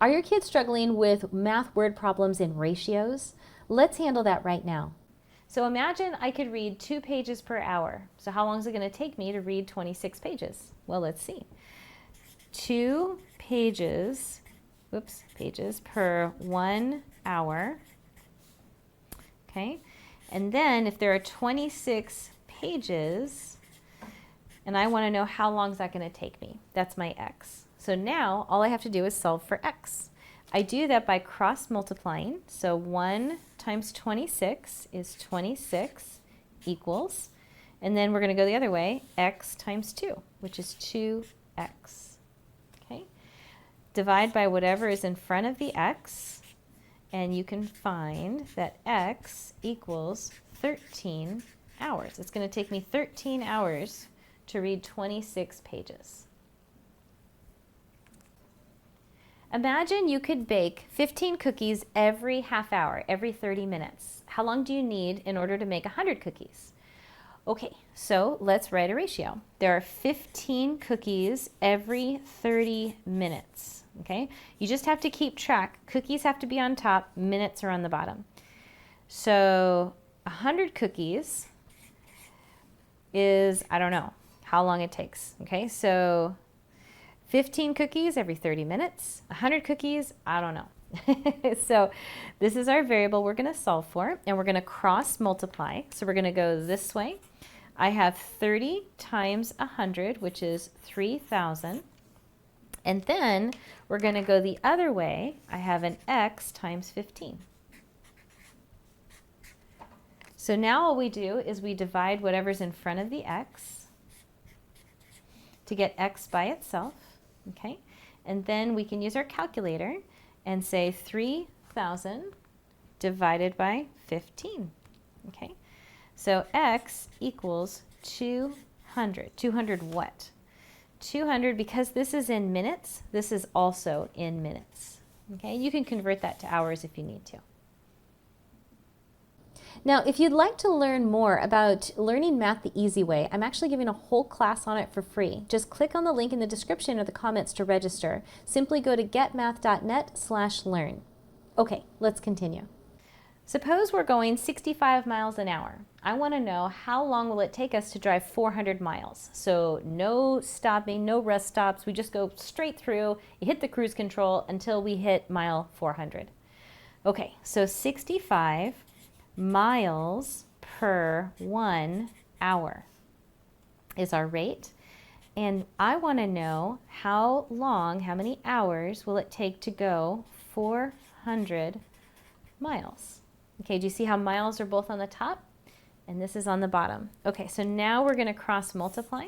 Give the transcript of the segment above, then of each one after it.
Are your kids struggling with math word problems in ratios? Let's handle that right now. So imagine I could read 2 pages per hour. So how long is it going to take me to read 26 pages? Well, let's see. 2 pages, pages per 1 hour. Okay, and then if there are 26 pages, and I want to know how long is that going to take me, that's my x. So now all I have to do is solve for x. I do that by cross multiplying. So 1 times 26 is 26 equals, and then we're going to go the other way, x times 2, which is 2x. Okay, divide by whatever is in front of the x, and you can find that x equals 13 hours. It's going to take me 13 hours to read 26 pages. Imagine you could bake 15 cookies every half hour, every 30 minutes. How long do you need in order to make 100 cookies? Okay, so let's write a ratio. There are 15 cookies every 30 minutes. Okay, you just have to keep track. Cookies have to be on top, minutes are on the bottom. So 100 cookies is, I don't know how long it takes. Okay, so 15 cookies every 30 minutes, 100 cookies, I don't know. So this is our variable we're going to solve for, and we're going to cross multiply. So we're going to go this way. I have 30 times 100, which is 3,000. And then we're going to go the other way. I have an x times 15. So now all we do is we divide whatever's in front of the x to get x by itself. Okay, and then we can use our calculator and say 3,000 divided by 15. Okay, so x equals 200. 200 what? 200, because this is in minutes, this is also in minutes. Okay, you can convert that to hours if you need to. Now, if you'd like to learn more about learning math the easy way, I'm actually giving a whole class on it for free. Just click on the link in the description or the comments to register. Simply go to getmath.net/learn. Okay, let's continue. Suppose we're going 65 miles an hour. I want to know how long will it take us to drive 400 miles. So no stopping, no rest stops. We just go straight through. You hit the cruise control until we hit mile 400. Okay, so 65 miles per 1 hour is our rate. And I want to know how long, how many hours will it take to go 400 miles. Okay, do you see how miles are both on the top? And this is on the bottom. Okay, so now we're going to cross multiply.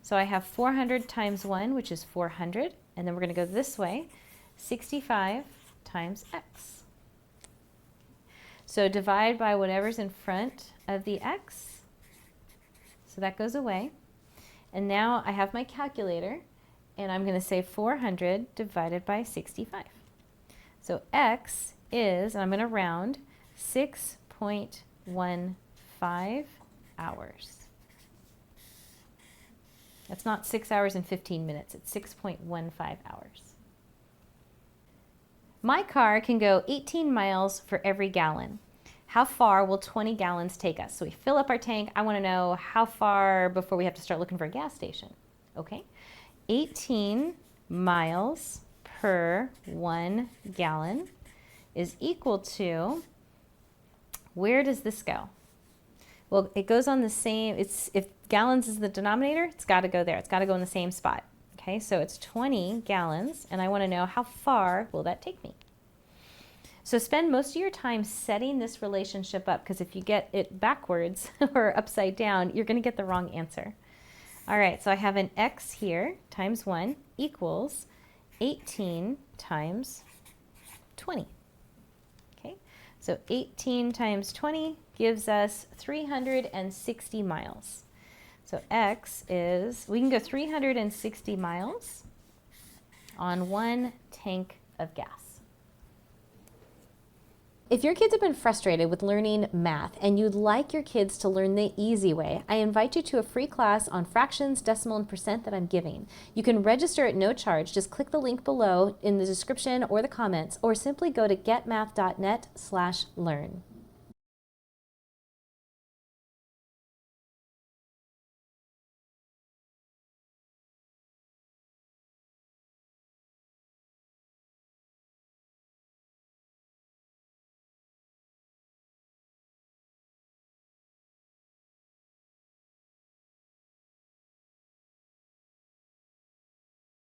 So I have 400 times 1, which is 400. And then we're going to go this way, 65 times x. So divide by whatever's in front of the x. So that goes away. And now I have my calculator, and I'm going to say 400 divided by 65. So x is, and I'm going to round, 6.15 hours. That's not 6 hours and 15 minutes. It's 6.15 hours. My car can go 18 miles for every gallon. How far will 20 gallons take us? So we fill up our tank. I want to know how far before we have to start looking for a gas station. Okay, 18 miles per 1 gallon is equal to, where does this go? Well, it goes on the same, if gallons is the denominator, it's got to go there. It's got to go in the same spot. Okay, so it's 20 gallons, and I want to know how far will that take me. So spend most of your time setting this relationship up, because if you get it backwards or upside down, you're going to get the wrong answer. All right, so I have an x here times 1 equals 18 times 20. Okay, so 18 times 20 gives us 360 miles. So x is, we can go 360 miles on 1 tank of gas. If your kids have been frustrated with learning math and you'd like your kids to learn the easy way, I invite you to a free class on fractions, decimal, and percent that I'm giving. You can register at no charge. Just click the link below in the description or the comments, or simply go to getmath.net/learn.